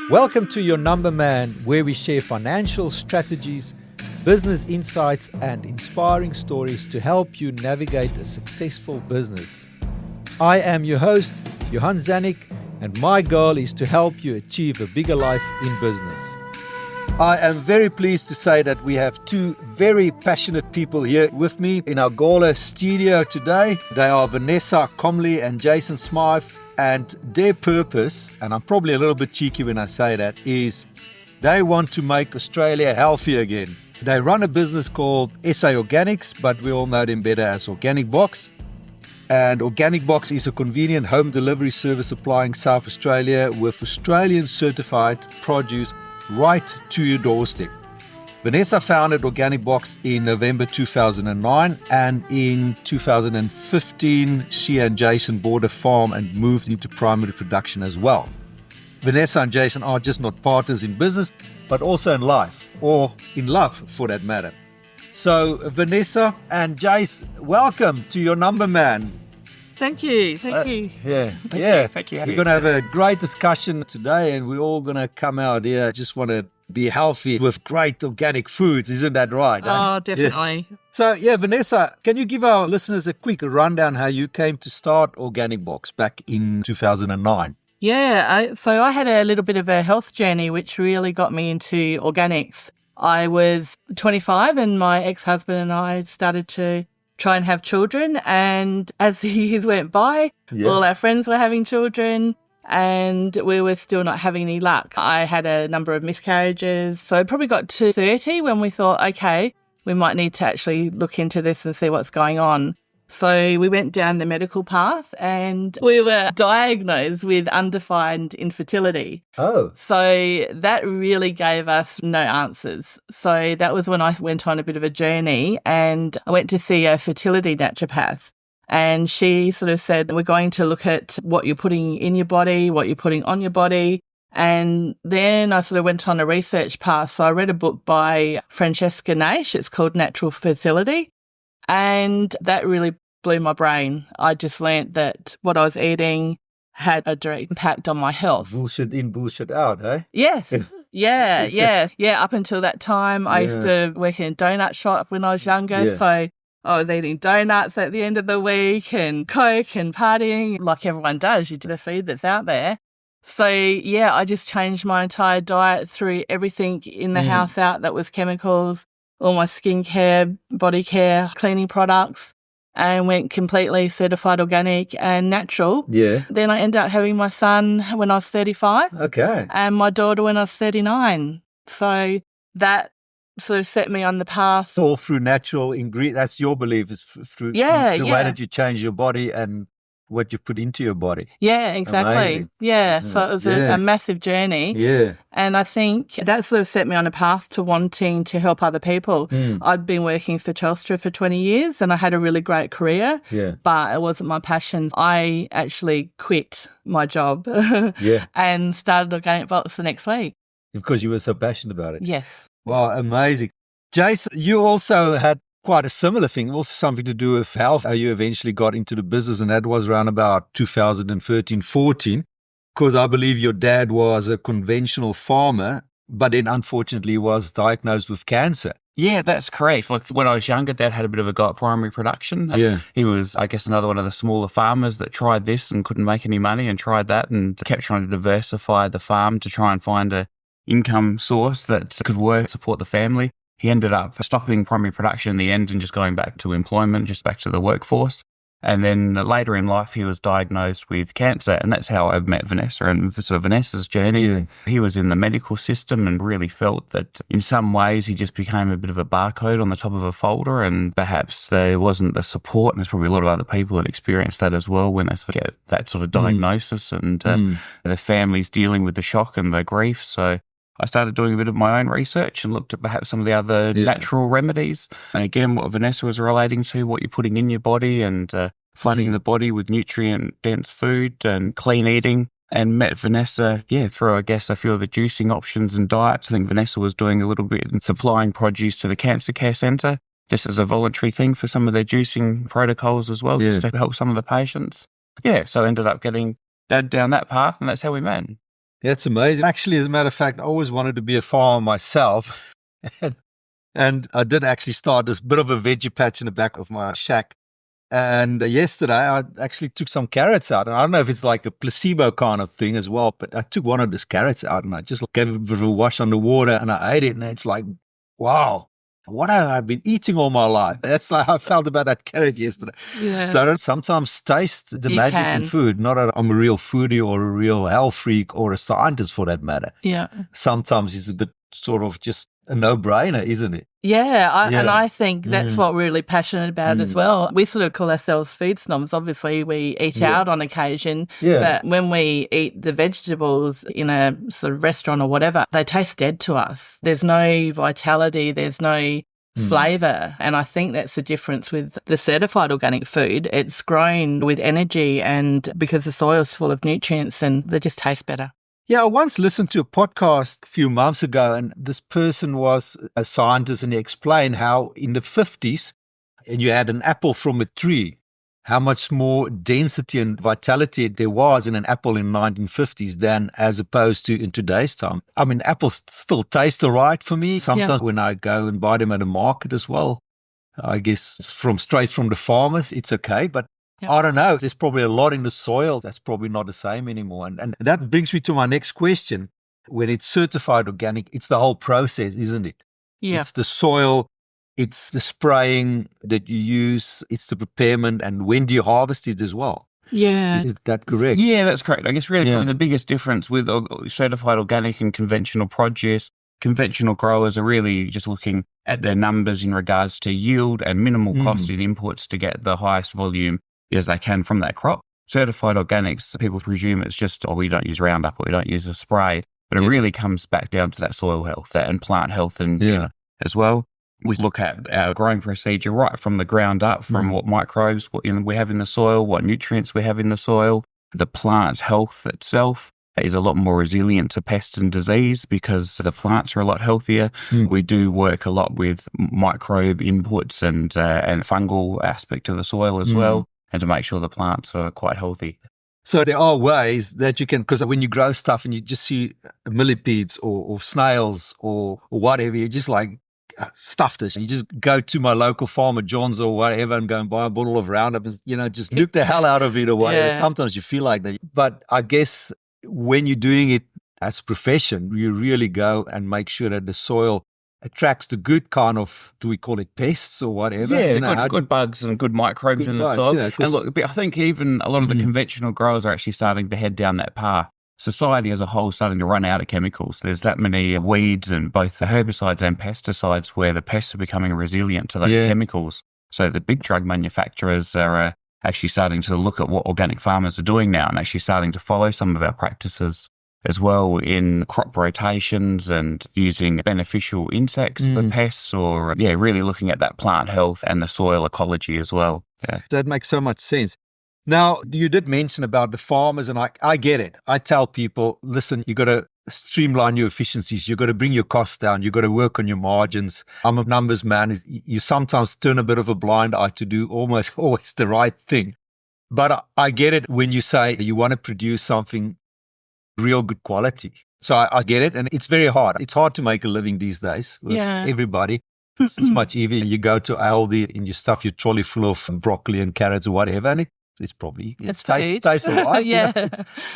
Welcome to Your Number Man, where we share financial strategies, business insights, and inspiring stories to help you navigate a successful business. I am your host, Johan, and my goal is to help you achieve a bigger life in business. I am very pleased to say that we have two very passionate people here with me in our Gawler studio today. They are Vanessa and Jason Smythe, and their purpose, and I'm probably a little bit cheeky when I say that, is they want to make Australia healthy again. They run a business called SA Organics, but we all know them better as Organic Box. And Organic Box is a convenient home delivery service supplying South Australia with Australian certified produce right to your doorstep. Vanessa founded Organic Box in November 2009, and in 2015 she and Jason bought a farm and moved into primary production as well. Vanessa and Jason are just not partners in business, but also in life, or in love for that matter. So Vanessa and Jace, welcome to Your Number Man. Thank you. Thank you. Thank you. We're going to have a great discussion today, and we're all going to come out here. Just want to be healthy with great organic foods. Isn't that right? Oh, definitely. Yeah. So, Vanessa, can you give our listeners a quick rundown how you came to start Organic Box back in 2009? Yeah. So I had a little bit of a health journey, which really got me into organics. I was 25 and my ex-husband and I started to try and have children. And as the years went by, all our friends were having children and we were still not having any luck. I had a number of miscarriages. So I probably got to 30 when we thought, okay, we might need to actually look into this and see what's going on. So we went down the medical path and we were diagnosed with undefined infertility. Oh. So that really gave us no answers. So that was when I went on a bit of a journey and I went to see a fertility naturopath. And she sort of said, we're going to look at what you're putting in your body, what you're putting on your body. And then I sort of went on a research path. So I read a book by Francesca Naish. It's called Natural Fertility. And that really blew my brain. I just learnt that what I was eating had a direct impact on my health. Bullshit in, bullshit out, eh? Yes. Yeah. Up until that time, I used to work in a donut shop when I was younger. Yeah. So I was eating donuts at the end of the week and Coke and partying like everyone does. You do the food that's out there. So, I just changed my entire diet, threw everything in the house out that was chemicals, all my skincare, body care, cleaning products, and went completely certified organic and natural. Yeah. Then I ended up having my son when I was 35. Okay. And my daughter when I was 39. So that sort of set me on the path. All through natural ingredients. That's your belief, is through the way that you change your body and what you put into your body. Yeah, exactly. Amazing. Yeah, so it was a massive journey. Yeah. And I think that sort of set me on a path to wanting to help other people. I'd been working for Telstra for 20 years and I had a really great career, but it wasn't my passion. I actually quit my job and started Organic Box the next week. Because you were so passionate about it. Yes. Wow, amazing. Jason, you also had quite a similar thing, also something to do with health. You eventually got into the business, and that was around about 2013-14, because I believe your dad was a conventional farmer, but then unfortunately was diagnosed with cancer. Yeah, that's correct. Like when I was younger, Dad had a bit of a go at primary production. Yeah. He was, I guess, another one of the smaller farmers that tried this and couldn't make any money and tried that and kept trying to diversify the farm to try and find a income source that could work, support the family. He ended up stopping primary production in the end and just going back to employment, just back to the workforce. And then later in life, he was diagnosed with cancer. And that's how I met Vanessa and sort of Vanessa's journey. Yeah. He was in the medical system and really felt that in some ways he just became a bit of a barcode on the top of a folder. And perhaps there wasn't the support. And there's probably a lot of other people that experience that as well when they sort of get that sort of diagnosis and the families dealing with the shock and the grief. So I started doing a bit of my own research and looked at perhaps some of the other natural remedies. And again, what Vanessa was relating to, what you're putting in your body and flooding the body with nutrient-dense food and clean eating. And met Vanessa, through, I guess, a few of the juicing options and diets. I think Vanessa was doing a little bit in supplying produce to the Cancer Care Centre, just as a voluntary thing for some of their juicing protocols as well, just to help some of the patients. So I ended up getting Dad down that path, and that's how we met. That's amazing. Actually, as a matter of fact, I always wanted to be a farmer myself. And I did actually start this bit of a veggie patch in the back of my shack. And yesterday, I actually took some carrots out. And I don't know if it's like a placebo kind of thing as well, but I took one of these carrots out and I just gave it a bit of a wash under water and I ate it. And it's like, wow, what have I been eating all my life? That's like how I felt about that carrot yesterday. Yeah. So I don't sometimes taste the You magic can. in food. Not that I'm a real foodie or a real health freak or a scientist for that matter. Yeah. Sometimes it's a bit sort of just a no-brainer, isn't it? Yeah, Yeah. and I think that's what we're really passionate about as well. We sort of call ourselves food snobs. Obviously, we eat out on occasion, but when we eat the vegetables in a sort of restaurant or whatever, they taste dead to us. There's no vitality, there's no flavour, and I think that's the difference with the certified organic food. It's grown with energy and because the soil's full of nutrients and they just taste better. Yeah, I once listened to a podcast a few months ago, and this person was a scientist, and he explained how in the 50s, and you had an apple from a tree, how much more density and vitality there was in an apple in the 1950s than as opposed to in today's time. I mean, apples still taste all right for me. Sometimes when I go and buy them at a market as well, I guess straight from the farmers, it's okay, but I don't know. There's probably a lot in the soil that's probably not the same anymore. And that brings me to my next question. When it's certified organic, it's the whole process, isn't it? Yeah. It's the soil, it's the spraying that you use, it's the preparement, and when do you harvest it as well? Yeah. Is that correct? Yeah, that's correct. I guess really the biggest difference with certified organic and conventional produce, conventional growers are really just looking at their numbers in regards to yield and minimal cost in inputs to get the highest volume as they can from that crop. Certified organics, people presume it's just, we don't use Roundup or we don't use a spray, but it really comes back down to that soil health and plant health and as well. We look at our growing procedure right from the ground up, from what microbes we have in the soil, what nutrients we have in the soil. The plant health itself is a lot more resilient to pest and disease because the plants are a lot healthier. We do work a lot with microbe inputs and fungal aspect of the soil as well, and to make sure the plants are quite healthy. So there are ways that you can, because when you grow stuff and you just see millipedes or snails or whatever, you just like stuff this. You just go to my local farmer, John's or whatever, and go and buy a bottle of Roundup and, just nuke the hell out of it or whatever. Sometimes you feel like that. But I guess when you're doing it as a profession, you really go and make sure that the soil attracts the good kind of, do we call it pests or whatever? Yeah, good bugs and good microbes in the soil. And look, I think even a lot of the conventional growers are actually starting to head down that path. Society as a whole is starting to run out of chemicals. There's that many weeds and both the herbicides and pesticides where the pests are becoming resilient to those chemicals. So the big drug manufacturers are actually starting to look at what organic farmers are doing now and actually starting to follow some of our practices as well in crop rotations and using beneficial insects for pests or, really looking at that plant health and the soil ecology as well. Yeah. That makes so much sense. Now, you did mention about the farmers, and I get it. I tell people, listen, you got to streamline your efficiencies. You got to bring your costs down. You got to work on your margins. I'm a numbers man. You sometimes turn a bit of a blind eye to do almost always the right thing. But I get it when you say you want to produce something real good quality. So I get it. And it's very hard. It's hard to make a living these days with everybody. It's much easier. You go to Aldi and you stuff your trolley full of broccoli and carrots or whatever, and it's probably tastes all right.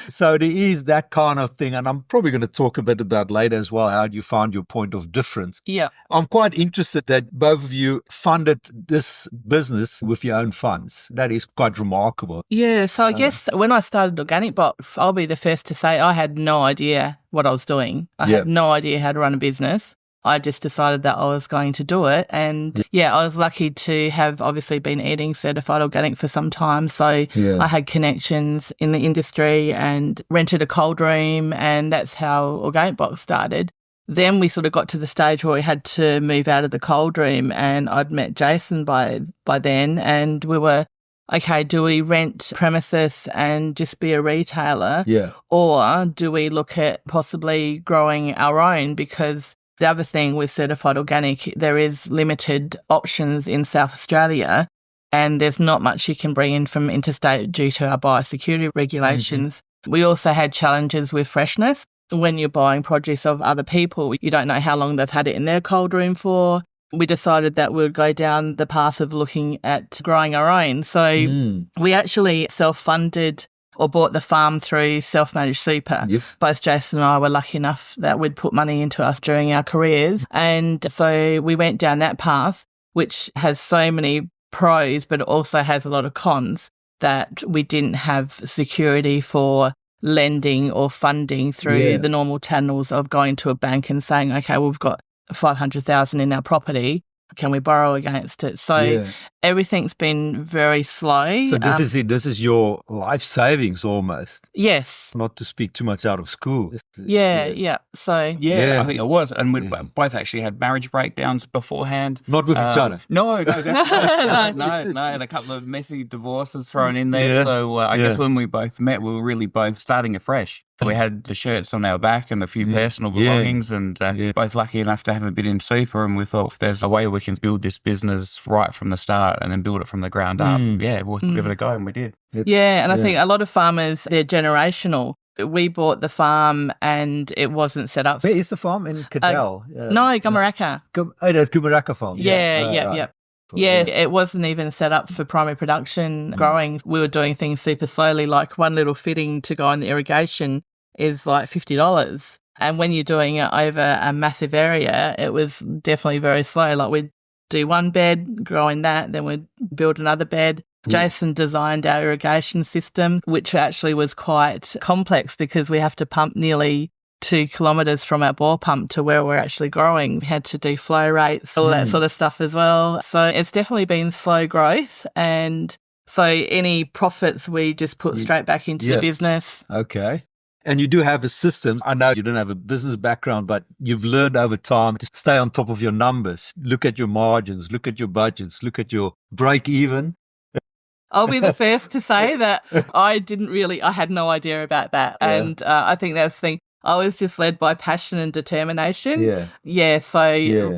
So there is that kind of thing. And I'm probably going to talk a bit about later as well, how you found your point of difference. Yeah. I'm quite interested that both of you funded this business with your own funds. That is quite remarkable. Yeah. So I guess when I started Organic Box, I'll be the first to say I had no idea what I was doing. I had no idea how to run a business. I just decided that I was going to do it. And I was lucky to have obviously been eating certified organic for some time. So I had connections in the industry and rented a cold room, and that's how Organic Box started. Then we sort of got to the stage where we had to move out of the cold room, and I'd met Jason by then, and we were, okay, do we rent premises and just be a retailer? Or do we look at possibly growing our own? Because the other thing with certified organic, there is limited options in South Australia, and there's not much you can bring in from interstate due to our biosecurity regulations. We also had challenges with freshness. when you're buying produce of other people, you don't know how long they've had it in their cold room for. We decided that we'd go down the path of looking at growing our own. So we actually self-funded or bought the farm through self-managed super. Yep. Both Jason and I were lucky enough that we'd put money into us during our careers. And so we went down that path, which has so many pros, but it also has a lot of cons, that we didn't have security for lending or funding through the normal channels of going to a bank and saying, okay, well, we've got 500,000 in our property. Can we borrow against it? So everything's been very slow. So this is it. This is your life savings almost. Yes. Not to speak too much out of school. Yeah. So I think it was. And we both actually had marriage breakdowns beforehand. Not with each other. No, that's no, and a couple of messy divorces thrown in there. Yeah. So I guess when we both met, we were really both starting afresh. We had the shirts on our back and a few personal belongings, and both lucky enough to have a bit in super. And we thought, if there's a way we can build this business right from the start and then build it from the ground up, we'll give it a go, and we did. Yeah, and I think a lot of farmers, they're generational. We bought the farm and it wasn't set up. Where is the farm? In Cadell? No, Gumaraka. That's Gumaraka farm. Yeah. Yeah, it wasn't even set up for primary production growing. We were doing things super slowly, like one little fitting to go in the irrigation is like $50. And when you're doing it over a massive area, it was definitely very slow. Like we'd do one bed, grow in that, then we'd build another bed. Jason designed our irrigation system, which actually was quite complex because we have to pump nearly 2 kilometres from our bore pump to where we're actually growing. We had to do flow rates, all that sort of stuff as well. So it's definitely been slow growth. And so any profits we just put straight back into the business. Okay. And you do have a system. I know you don't have a business background, but you've learned over time to stay on top of your numbers. Look at your margins, look at your budgets, look at your break even. I'll be the first to say that I had no idea about that. Yeah. And I think that's the thing. I was just led by passion and determination. So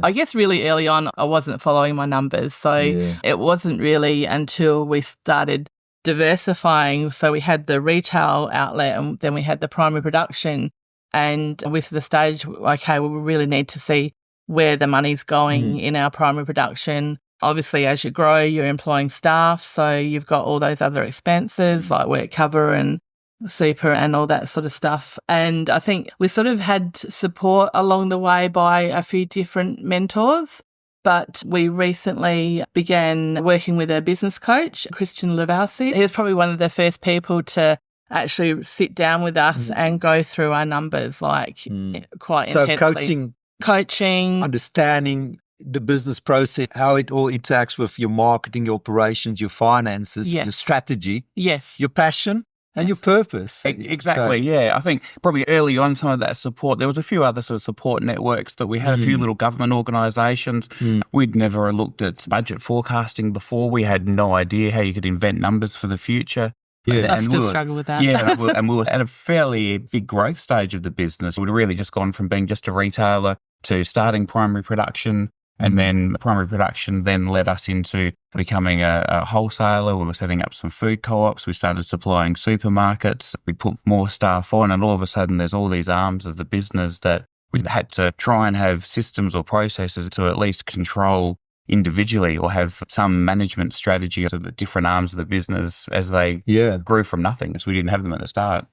I guess really early on, I wasn't following my numbers. So it wasn't really until we started diversifying. So we had the retail outlet and then we had the primary production, and with the stage, okay, well, we really need to see where the money's going in our primary production. Obviously, as you grow, you're employing staff, so you've got all those other expenses like work cover and super and all that sort of stuff. And I think we sort of had support along the way by a few different mentors. But we recently began working with a business coach, Christian Lavasi. He was probably one of the first people to actually sit down with us and go through our numbers quite intensely. So coaching, understanding the business process, how it all interacts with your marketing, your operations, your finances, your strategy, your passion. And your purpose. Exactly, I think probably early on some of that support, there was a few other sort of support networks that we had, a few little government organisations. We'd never looked at budget forecasting before. We had no idea how you could invent numbers for the future. I still struggle with that. And we were at a fairly big growth stage of the business. We'd really just gone from being just a retailer to starting primary production. And then primary production then led us into becoming a wholesaler. We were setting up some food co-ops. We started supplying supermarkets. We put more staff on, and all of a sudden there's all these arms of the business that we had to try and have systems or processes to at least control individually or have some management strategy of the different arms of the business as they grew from nothing, because we didn't have them at the start.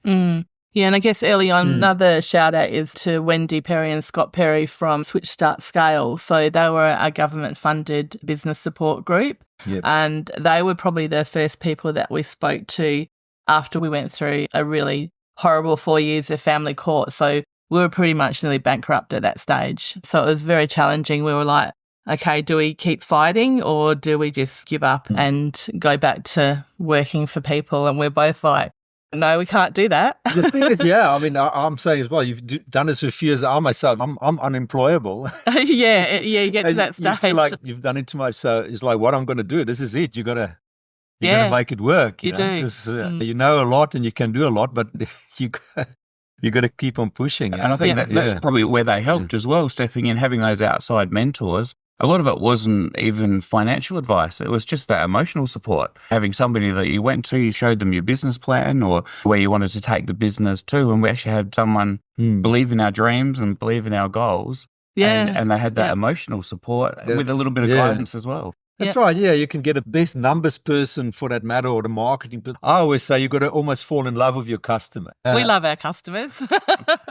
Yeah, and I guess early on, another shout out is to Wendy Perry and Scott Perry from Switch Start Scale. So they were a government funded business support group, and they were probably the first people that we spoke to after we went through a really horrible 4 years of family court. So we were pretty much nearly bankrupt at that stage. So it was very challenging. We were like, okay, do we keep fighting or do we just give up and go back to working for people? And we're both like, no, we can't do that. The thing is, I'm saying as well, you've done this for a few years. I myself, I'm unemployable. You get to that stage. You feel like you've done it too much. So it's like, what I'm going to do, this is it. You're going to make it work. You do. You know a lot and you can do a lot, but you got to keep on pushing. And I think that's probably where they helped as well, stepping in, having those outside mentors A lot of it wasn't even financial advice. It was just that emotional support. Having somebody that you went to, you showed them your business plan or where you wanted to take the business to. And we actually had someone believe in our dreams and believe in our goals. Yeah. And they had that emotional support with a little bit of guidance as well. That's right. Yeah, you can get a best numbers person for that matter or the marketing. But I always say you've got to almost fall in love with your customer. We love our customers.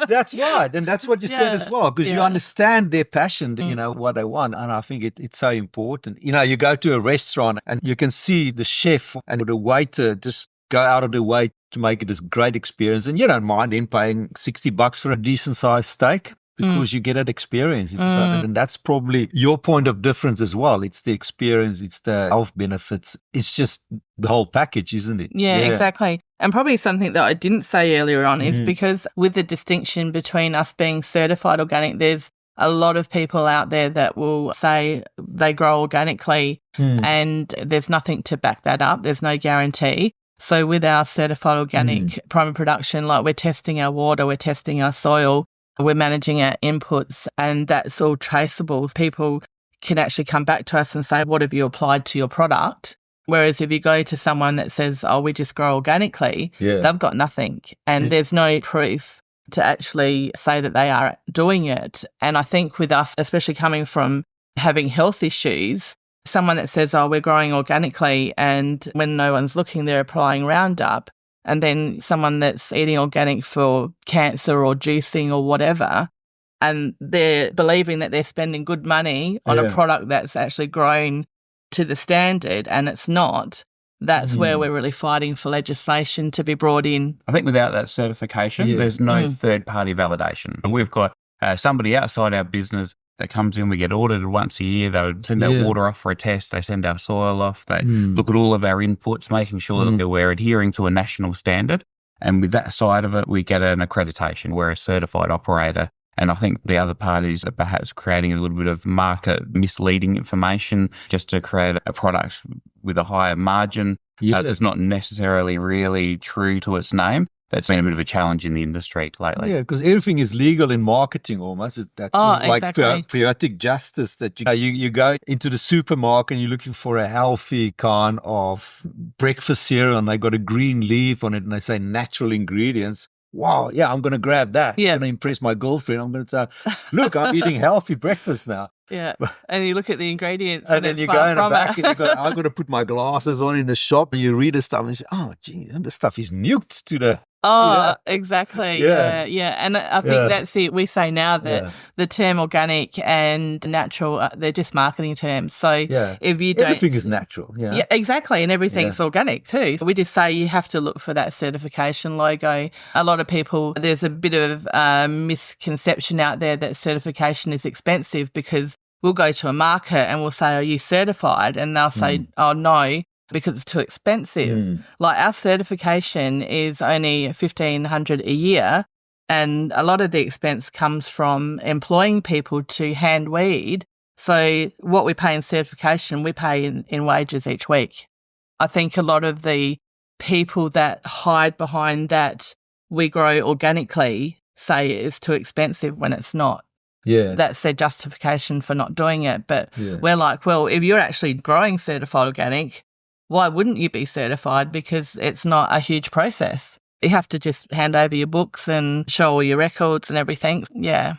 That's right. And that's what you said as well, because you understand their passion, you know, what they want. And I think it's so important. You know, you go to a restaurant and you can see the chef and the waiter just go out of their way to make it this great experience. And you don't mind them paying $60 for a decent sized steak. Because you get that experience. And that's probably your point of difference as well. It's the experience, it's the health benefits. It's just the whole package, isn't it? Yeah, exactly. And probably something that I didn't say earlier on is because with the distinction between us being certified organic, there's a lot of people out there that will say they grow organically and there's nothing to back that up. There's no guarantee. So with our certified organic primary production, like we're testing our water, we're testing our soil, we're managing our inputs, and that's all traceable. People can actually come back to us and say, what have you applied to your product? Whereas if you go to someone that says, oh, we just grow organically, they've got nothing. And there's no proof to actually say that they are doing it. And I think with us, especially coming from having health issues, someone that says, oh, we're growing organically, and when no one's looking, they're applying Roundup, and then someone that's eating organic for cancer or juicing or whatever, and they're believing that they're spending good money on a product that's actually grown to the standard and it's not, that's where we're really fighting for legislation to be brought in. I think without that certification, there's no third-party validation. And we've got somebody outside our business that comes in, we get audited once a year. They would send our water off for a test. They send our soil off. They look at all of our inputs, making sure that we're adhering to a national standard. And with that side of it, we get an accreditation. We're a certified operator. And I think the other parties are perhaps creating a little bit of market misleading information just to create a product with a higher margin that's not necessarily really true to its name. That's been a bit of a challenge in the industry lately. Yeah, because everything is legal in marketing almost. That's like poetic justice that you go into the supermarket and you're looking for a healthy kind of breakfast cereal and they got a green leaf on it and they say natural ingredients. Wow, yeah, I'm going to grab that. I'm going to impress my girlfriend. I'm going to say, look, I'm eating healthy breakfast now. Yeah, and you look at the ingredients and then you go in the back and I've got to put my glasses on in the shop and you read the stuff and you say, oh, gee, this stuff is nuked to the... Exactly. Yeah. And I think that's it. We say now that the term organic and natural, they're just marketing terms. So if you don't... Everything is natural. Yeah, exactly. And everything's organic too. So we just say you have to look for that certification logo. A lot of people, there's a bit of misconception out there that certification is expensive because we'll go to a market and we'll say, are you certified? And they'll say, oh, no, because it's too expensive. Like our certification is only $1,500 a year, and a lot of the expense comes from employing people to hand weed. So what we pay in certification, we pay in wages each week. I think a lot of the people that hide behind that we grow organically say it's too expensive when it's not. Yeah. That's their justification for not doing it. But we're like, well, if you're actually growing certified organic, why wouldn't you be certified? Because it's not a huge process. You have to just hand over your books and show all your records and everything. Yeah.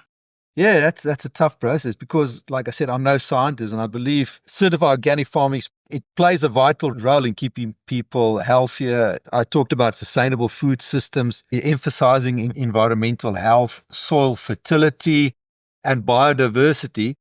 Yeah, that's a tough process because, like I said, I'm no scientist and I believe certified organic farming, it plays a vital role in keeping people healthier. I talked about sustainable food systems, emphasizing environmental health, soil fertility, and biodiversity.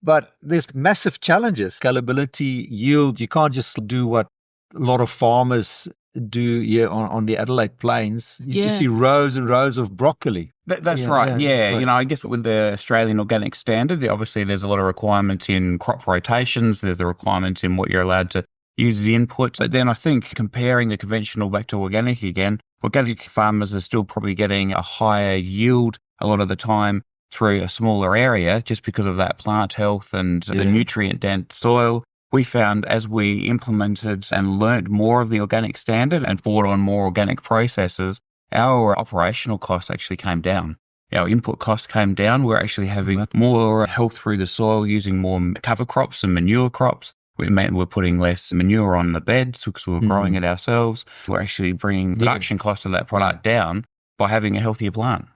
But there's massive challenges, scalability, yield. You can't just do what a lot of farmers do here on the Adelaide Plains. You just see rows and rows of broccoli. That's right. Yeah. You know, I guess with the Australian organic standard, obviously there's a lot of requirements in crop rotations. There's the requirements in what you're allowed to use as the inputs. But then I think comparing the conventional back to organic again, organic farmers are still probably getting a higher yield a lot of the time through a smaller area just because of that plant health and the nutrient-dense soil. We found as we implemented and learnt more of the organic standard and brought on more organic processes, our operational costs actually came down. our input costs came down. We're actually having more health through the soil, using more cover crops and manure crops. It meant we're putting less manure on the beds because we're growing it ourselves. We're actually bringing production costs of that product down by having a healthier plant.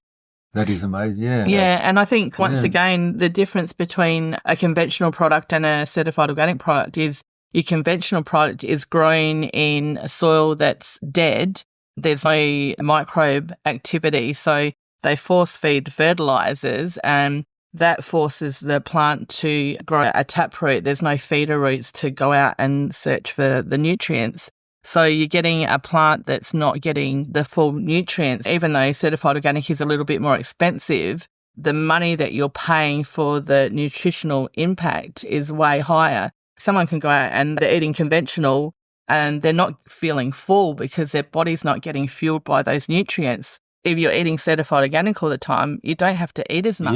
That is amazing. Yeah. Yeah, and I think once again, the difference between a conventional product and a certified organic product is your conventional product is grown in a soil that's dead. There's no microbe activity, so they force feed fertilizers, and that forces the plant to grow a taproot. There's no feeder roots to go out and search for the nutrients. So you're getting a plant that's not getting the full nutrients. Even though certified organic is a little bit more expensive, the money that you're paying for the nutritional impact is way higher. Someone can go out and they're eating conventional and they're not feeling full because their body's not getting fueled by those nutrients. If you're eating certified organic all the time, you don't have to eat as much.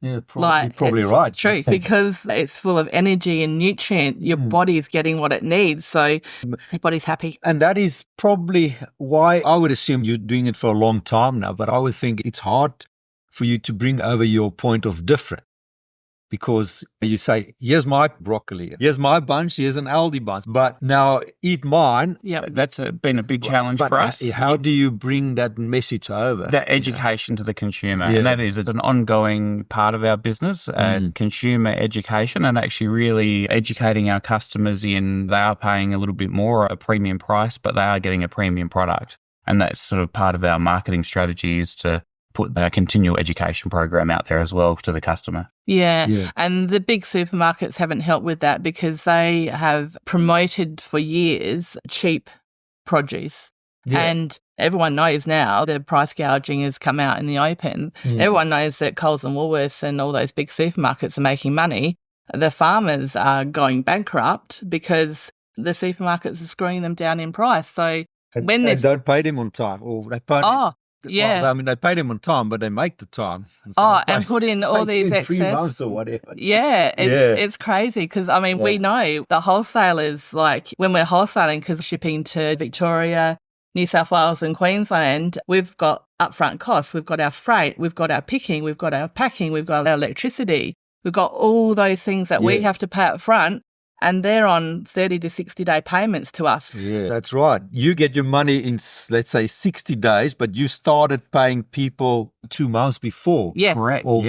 Yeah, probably it's right. True, because it's full of energy and nutrient. Your body's getting what it needs, so your body's happy. And that is probably why I would assume you're doing it for a long time now, but I would think it's hard for you to bring over your point of difference. Because you say, here's my broccoli, here's my bunch, here's an Aldi bunch, but now eat mine. Yeah, That's been a big challenge for us. How do you bring that message over? That education to the consumer. And that is an ongoing part of our business, consumer education, and actually really educating our customers in they are paying a little bit more, a premium price, but they are getting a premium product. And that's sort of part of our marketing strategy is to put a continual education program out there as well to the customer. Yeah. And the big supermarkets haven't helped with that because they have promoted for years cheap produce. Yeah. And everyone knows now the price gouging has come out in the open. Everyone knows that Coles and Woolworths and all those big supermarkets are making money. The farmers are going bankrupt because the supermarkets are screwing them down in price. So when they don't pay them on time, or they pay yeah. Well, I mean, they pay them on time, but they make the time. And put in all these excess. 3 months or whatever. Yeah, it's crazy because, I mean, we know the wholesalers, like when we're wholesaling, because shipping to Victoria, New South Wales and Queensland, we've got upfront costs. We've got our freight, we've got our picking, we've got our packing, we've got our electricity. We've got all those things that we have to pay up front. And they're on 30 to 60-day payments to us. Yeah, that's right. You get your money in, let's say, 60 days, but you started paying people 2 months before. Yeah. Correct. Or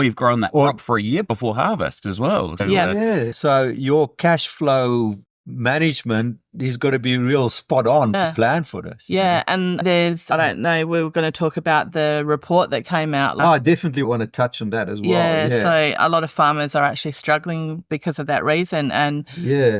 you've grown that crop for a year before harvest as well. So your cash flow management is got to be real spot on to plan for this. Yeah, and there's, I don't know, we were going to talk about the report that came out. I definitely want to touch on that as well. Yeah, so a lot of farmers are actually struggling because of that reason and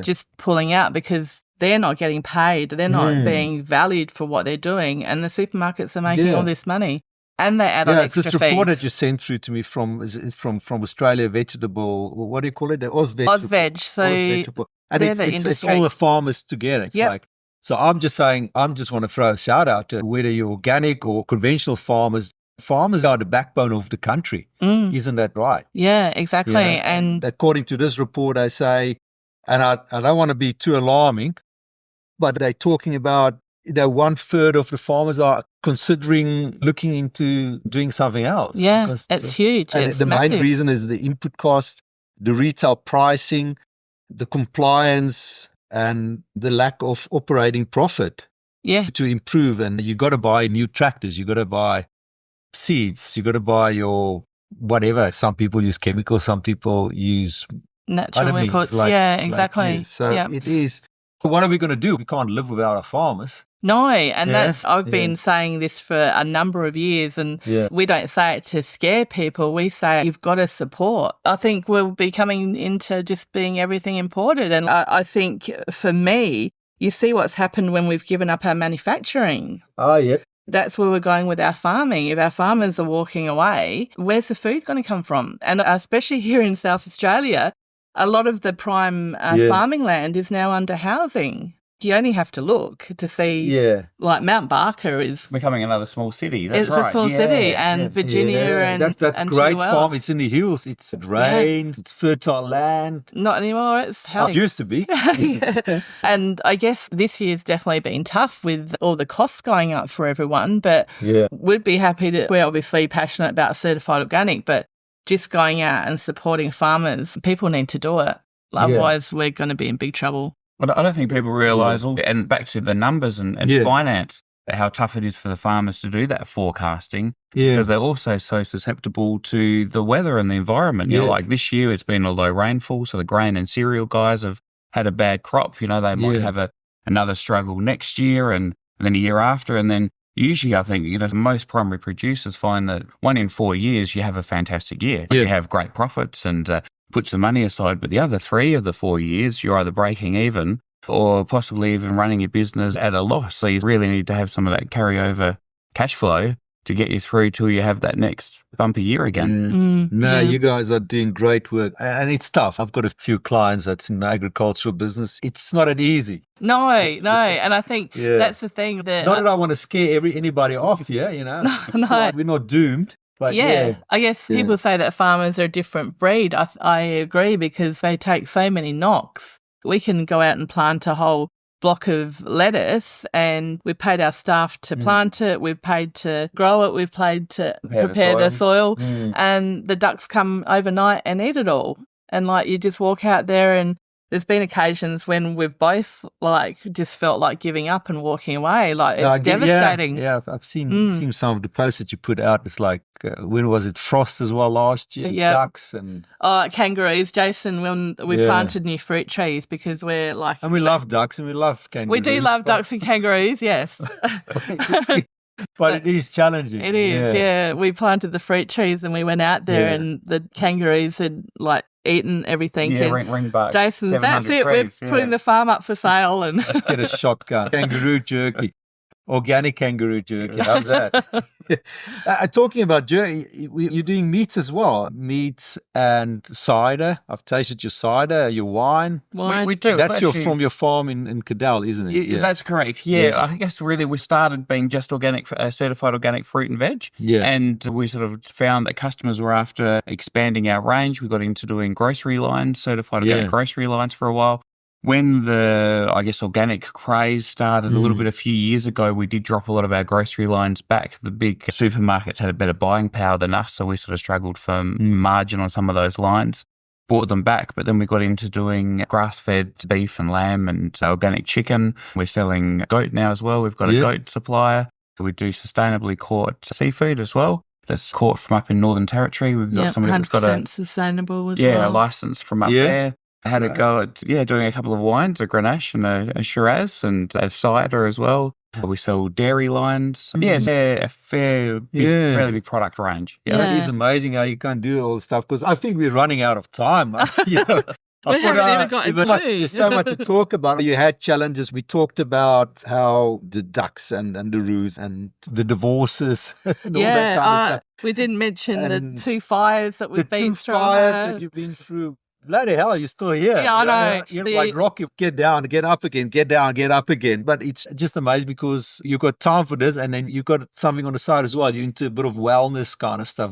just pulling out because they're not getting paid. They're not being valued for what they're doing, and the supermarkets are making all this money. And they add on extra fees. This report that you sent through to me from Australia Vegetable, what do you call it? The Ozveg. So Ozvegetable. And it's all the farmers together. It's like, so I'm just saying, just want to throw a shout out to whether you're organic or conventional farmers. Farmers are the backbone of the country. Isn't that right? Yeah, exactly. And according to this report, they say, and I don't want to be too alarming, but they're talking about, 1/3 of the farmers are considering looking into doing something else. Yeah, it's huge. It's the massive. main reason is the input cost, the retail pricing, the compliance, and the lack of operating profit to improve. And you got to buy new tractors, you got to buy seeds, you got to buy your whatever. Some people use chemicals, some people use natural inputs. Exactly. So it is. What are we going to do? We can't live without our farmers. No, and I've been saying this for a number of years, and we don't say it to scare people. We say you've got to support. I think we'll be coming into just being everything imported. And I think for me, you see what's happened when we've given up our manufacturing. Oh, yeah. That's where we're going with our farming. If our farmers are walking away, where's the food going to come from? And especially here in South Australia, a lot of the prime farming land is now under housing. you only have to look to see, like Mount Barker is becoming another small city. That's it's right. a small city, and Virginia and that's and great Chilwell. farm. It's in the hills. It rains. It's fertile land. Not anymore. It's hell. It used to be. And I guess this year's definitely been tough with all the costs going up for everyone. But we'd be happy to. We're obviously passionate about certified organic, but just going out and supporting farmers, people need to do it. Otherwise, we're going to be in big trouble. But I don't think people realise, and back to the numbers and finance, how tough it is for the farmers to do that forecasting because they're also so susceptible to the weather and the environment. You know, like this year it's been a low rainfall, so the grain and cereal guys have had a bad crop. You know, they might have another struggle next year and then a year after. And then usually I think, you know, most primary producers find that 1 in 4 years you have a fantastic year. You have great profits and put some money aside, but the other 3 of the 4 years, you're either breaking even or possibly even running your business at a loss. So you really need to have some of that carryover cash flow to get you through till you have that next bumpy year again. You guys are doing great work. And it's tough. I've got a few clients that's in the agricultural business. It's not that easy. No. And I think that's the thing. That not that I want to scare anybody off here, you know. No. We're not doomed. But I guess people say that farmers are a different breed. I agree because they take so many knocks. We can go out and plant a whole block of lettuce and we've paid our staff to plant it, we've paid to grow it, we've paid to prepare the soil and the ducks come overnight and eat it all. And like you just walk out there and there's been occasions when we've both like just felt like giving up and walking away. Like it's devastating. Yeah, I've seen some of the posts that you put out. It's like when was it? Frost as well last year. Ducks and kangaroos. Jason, when we planted new fruit trees because we're like, and we love ducks and we love kangaroos. We do love ducks and kangaroos. Yes. But it is challenging. It is, yeah. We planted the fruit trees and we went out there and the kangaroos had like eaten everything. Yeah, ring back. Jason's, that's it. Trees, we're putting the farm up for sale. And get a shotgun. Kangaroo jerky. Organic kangaroo jerky. How's that? Talking about jerky, you're doing meats as well. Meats and cider. I've tasted your cider, your wine. We do. That's from your farm in Cadell, isn't it? That's correct. Yeah, I guess really we started being just organic, certified organic fruit and veg. Yeah. And we sort of found that customers were after expanding our range. We got into doing grocery lines, certified organic grocery lines for a while. When the, I guess, organic craze started a few years ago, we did drop a lot of our grocery lines back. The big supermarkets had a better buying power than us, so we sort of struggled for margin on some of those lines. Brought them back, but then we got into doing grass-fed beef and lamb and organic chicken. We're selling goat now as well. We've got a goat supplier. We do sustainably caught seafood as well. That's caught from up in Northern Territory. We've got somebody that's got a sustainable as well. A license from up there. I had a go at doing a couple of wines, a Grenache and a Shiraz and a cider as well. We sell dairy lines. It's a fairly big product range. It is amazing how you can do all this stuff because I think we're running out of time. We haven't even got into There's so much to talk about. You had challenges. We talked about how the ducks and the roos and the divorces and all that kind of stuff. We didn't mention the 2 fires that we've been through. The 2 fires that you've been through. Bloody hell, you're still here. Yeah, I know. You're like Rocky, get down, get up again, get down, get up again. But it's just amazing because you've got time for this and then you've got something on the side as well. You're into a bit of wellness kind of stuff.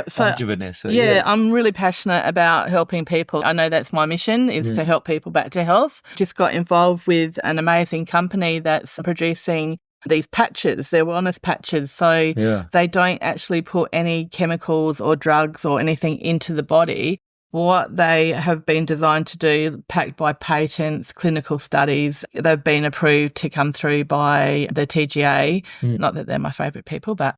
So, Vanessa. I'm really passionate about helping people. I know that's my mission is to help people back to health. Just got involved with an amazing company that's producing these patches, they're wellness patches. So they don't actually put any chemicals or drugs or anything into the body. What they have been designed to do, backed by patents, clinical studies, they've been approved to come through by the TGA. Not that they're my favourite people, but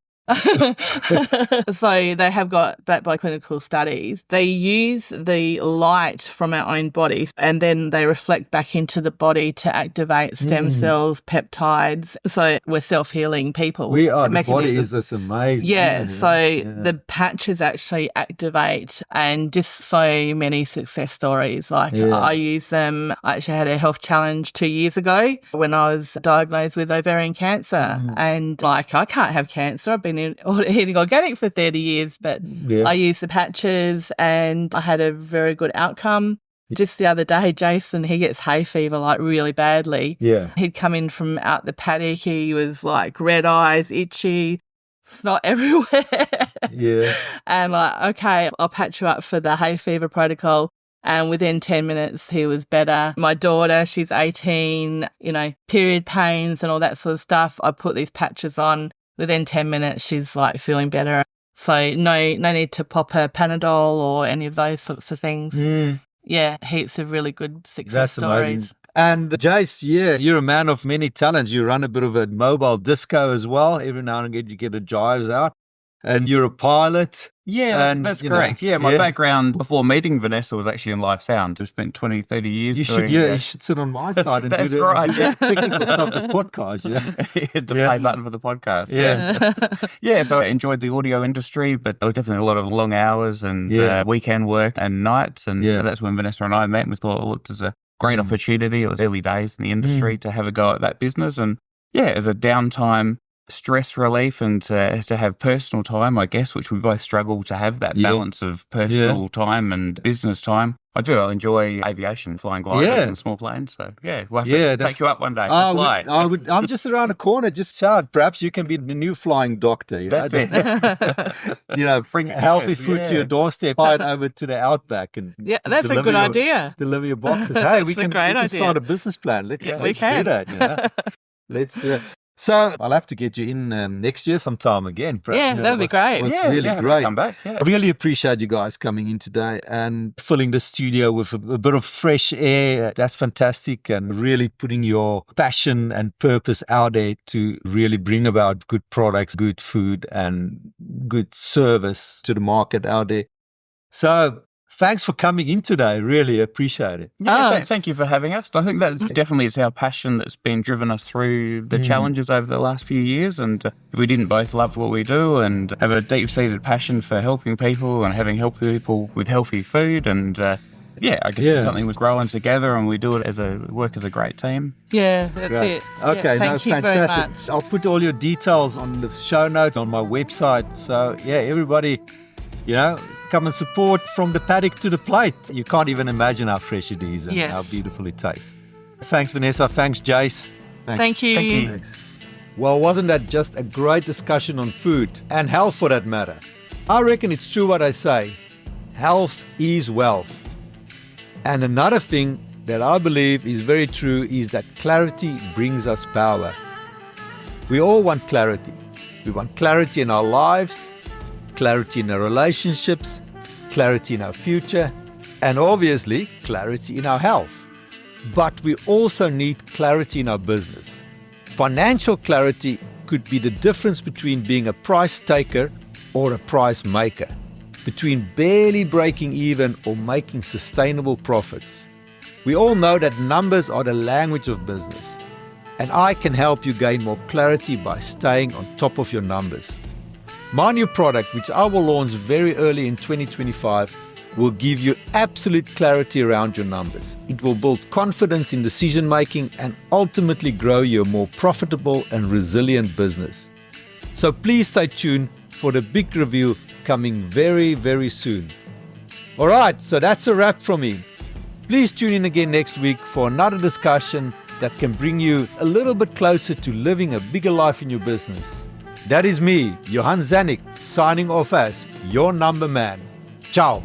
so they have got backed by clinical studies. They use the light from our own body and then they reflect back into the body to activate stem cells, peptides. So we're self-healing people. We are. The body is this amazing. The patches actually activate and just so many success stories. Like I use them. I actually had a health challenge 2 years ago when I was diagnosed with ovarian cancer and like I can't have cancer. I've been eating organic for 30 years, but I used the patches and I had a very good outcome. Just the other day, Jason, he gets hay fever like really badly. Yeah. He'd come in from out the paddock. He was like red eyes, itchy, snot everywhere. Yeah. And like, okay, I'll patch you up for the hay fever protocol. And within 10 minutes, he was better. My daughter, she's 18, period pains and all that sort of stuff. I put these patches on. Within 10 minutes, she's like feeling better. So no need to pop her Panadol or any of those sorts of things. Yeah, heaps of really good success stories. Amazing. And Jace, you're a man of many talents. You run a bit of a mobile disco as well. Every now and again, you get the jives out. And you're a pilot. Yeah, that's correct. My background before meeting Vanessa was actually in live sound. I've spent 20, 30 years. You should sit on my side and that's do right. the technical stuff, the podcast. The play button for the podcast. Yeah. So I enjoyed the audio industry, but it was definitely a lot of long hours and weekend work and nights. And so that's when Vanessa and I met and we thought, well, it was a great opportunity. It was early days in the industry to have a go at that business. And as a downtime, stress relief and to have personal time, I guess, which we both struggle to have that balance of personal time and business time. I enjoy aviation, flying gliders and small planes. So, we'll have to take you up one day to fly. I'm just around the corner. Just shout. Perhaps you can be the new flying doctor. That's it. Bring healthy food to your doorstep, fly it over to the outback. And that's a good idea. Deliver your boxes. Hey, we can idea. start a business plan. Let's do that. Let's So I'll have to get you in next year sometime again. Perhaps. That would be great. It was really great. Come back. I really appreciate you guys coming in today and filling the studio with a bit of fresh air. That's fantastic, and really putting your passion and purpose out there to really bring about good products, good food, and good service to the market out there. So thanks for coming in today. Really appreciate it. Thank you for having us. I think that's definitely it's our passion that's been driven us through the challenges over the last few years. And if we didn't both love what we do and have a deep-seated passion for helping people and having help people with healthy food and I guess it's something was growing together and we do it work as a great team. Yeah, that's it. Okay, thank you fantastic. very much. I'll put all your details on the show notes on my website. So everybody, come and support from the paddock to the plate. You can't even imagine how fresh it is and how beautiful it tastes. Thanks, Vanessa. Thanks, Jace. Thank you. Thanks. Well, wasn't that just a great discussion on food and health for that matter? I reckon it's true what I say. Health is wealth. And another thing that I believe is very true is that clarity brings us power. We all want clarity. We want clarity in our lives, clarity in our relationships, clarity in our future, and obviously clarity in our health. But we also need clarity in our business. Financial clarity could be the difference between being a price taker or a price maker, between barely breaking even or making sustainable profits. We all know that numbers are the language of business, and I can help you gain more clarity by staying on top of your numbers. My new product, which I will launch very early in 2025, will give you absolute clarity around your numbers. It will build confidence in decision making and ultimately grow your more profitable and resilient business. So please stay tuned for the big reveal coming very, very soon. All right, so that's a wrap from me. Please tune in again next week for another discussion that can bring you a little bit closer to living a bigger life in your business. That is me, Johan, signing off as your number man. Ciao.